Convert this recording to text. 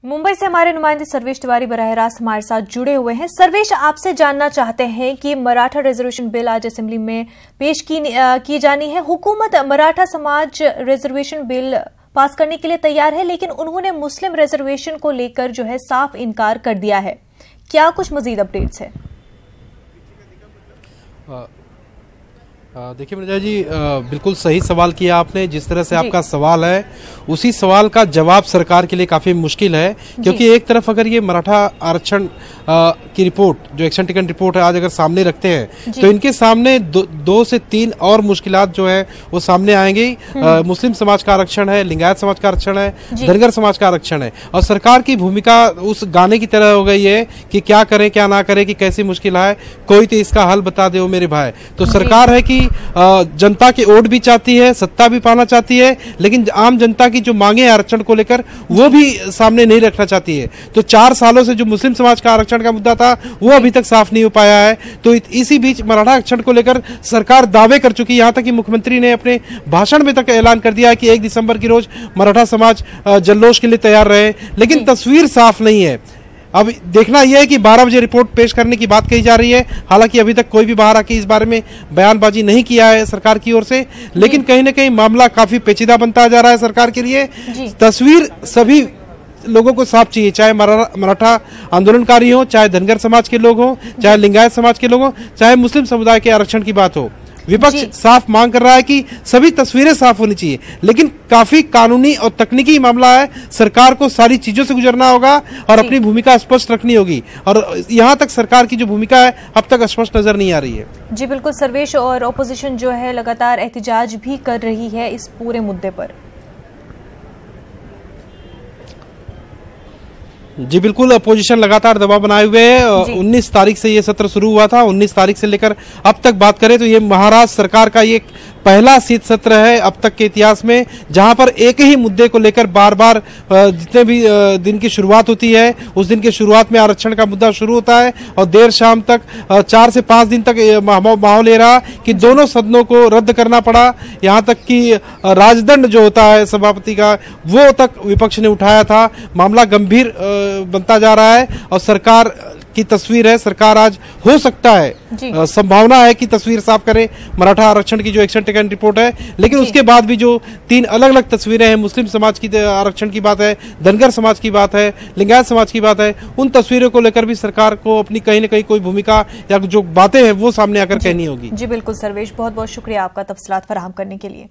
मुंबई से हमारे नुमाइंदे सर्वेश तिवारी बराह रास्त हमारे साथ जुड़े हुए हैं। सर्वेश, आपसे जानना चाहते हैं कि मराठा रिजर्वेशन बिल आज असेंबली में पेश की जानी है। हुकूमत मराठा समाज रिजर्वेशन बिल पास करने के लिए तैयार है, लेकिन उन्होंने मुस्लिम रिजर्वेशन को लेकर जो है साफ इनकार कर दिया है। क्या कुछ मजीद अपडेट्स है? देखिए मृजा जी, बिल्कुल सही सवाल किया आपने। जिस तरह से आपका सवाल है उसी सवाल का जवाब सरकार के लिए काफी मुश्किल है, क्योंकि एक तरफ अगर ये मराठा आरक्षण की रिपोर्ट, जो एक्शन टेकन रिपोर्ट है, आज अगर सामने रखते हैं तो इनके सामने दो से तीन और मुश्किलात जो है वो सामने आएंगी। मुस्लिम समाज का आरक्षण है, लिंगायत समाज का आरक्षण है, धनगर समाज का आरक्षण है, और सरकार की भूमिका उस गाने की तरह हो गई है कि क्या करें क्या ना करें, कि कैसी मुश्किल है, कोई तो इसका हल बता दे मेरे भाई। तो सरकार है कि जनता की वोट भी चाहती है, सत्ता भी पाना चाहती है, लेकिन आम जनता की जो मांगे आरक्षण को लेकर वो भी सामने नहीं रखना चाहती है। तो 4 सालों से जो मुस्लिम समाज का आरक्षण का मुद्दा था वो अभी तक साफ नहीं हो पाया है। तो इसी बीच मराठा आरक्षण को लेकर सरकार दावे कर चुकी है। यहां तक कि मुख्यमंत्री ने अपने भाषण में तक ऐलान कर दिया है कि 1 दिसंबर की रोज मराठा समाज जल्लोष के लिए तैयार रहे, लेकिन तस्वीर साफ नहीं है। अब देखना यह है कि 12 बजे रिपोर्ट पेश करने की बात कही जा रही है। हालांकि अभी तक कोई भी बाहर आके इस बारे में बयानबाजी नहीं किया है सरकार की ओर से, लेकिन कहीं ना कहीं मामला काफी पेचीदा बनता जा रहा है सरकार के लिए। तस्वीर सभी लोगों को साफ चाहिए, चाहे मराठा आंदोलनकारी हो, चाहे धनगर समाज के लोग हो, चाहे लिंगायत समाज के लोग हो, चाहे मुस्लिम समुदाय के आरक्षण की बात हो। विपक्ष साफ मांग कर रहा है कि सभी तस्वीरें साफ होनी चाहिए, लेकिन काफी कानूनी और तकनीकी मामला है। सरकार को सारी चीजों से गुजरना होगा और अपनी भूमिका स्पष्ट रखनी होगी, और यहां तक सरकार की जो भूमिका है अब तक स्पष्ट नजर नहीं आ रही है। जी बिल्कुल सर्वेश, और ऑपोजिशन जो है लगातार एहतजाज भी कर रही है इस पूरे मुद्दे पर। जी बिल्कुल, अपोजिशन लगातार दबाव बनाए हुए है। 19 तारीख से ये सत्र शुरू हुआ था। 19 तारीख से लेकर अब तक बात करें तो ये महाराष्ट्र सरकार का ये पहला शीत सत्र है अब तक के इतिहास में, जहां पर एक ही मुद्दे को लेकर बार बार जितने भी दिन की शुरुआत होती है उस दिन की शुरुआत में आरक्षण का मुद्दा शुरू होता है और देर शाम तक 4 से 5 दिन तक माहौल ले रहा कि दोनों सदनों को रद्द करना पड़ा। यहां तक कि राजदंड जो होता है सभापति का वो तक विपक्ष ने उठाया था। मामला गंभीर बनता जा रहा है और सरकार की तस्वीर है, सरकार आज हो सकता है, संभावना है कि तस्वीर साफ करे मराठा आरक्षण की जो एक्शन टेकन रिपोर्ट है, लेकिन उसके बाद भी जो 3 अलग अलग तस्वीरें हैं, मुस्लिम समाज की आरक्षण की बात है, धनगर समाज की बात है, लिंगायत समाज की बात है, उन तस्वीरों को लेकर भी सरकार को अपनी कहीं न कहीं कोई भूमिका या जो बातें हैं वो सामने आकर कहनी होगी। जी बिल्कुल सर्वेश, बहुत बहुत शुक्रिया आपका तफसीलात फराहम करने के लिए।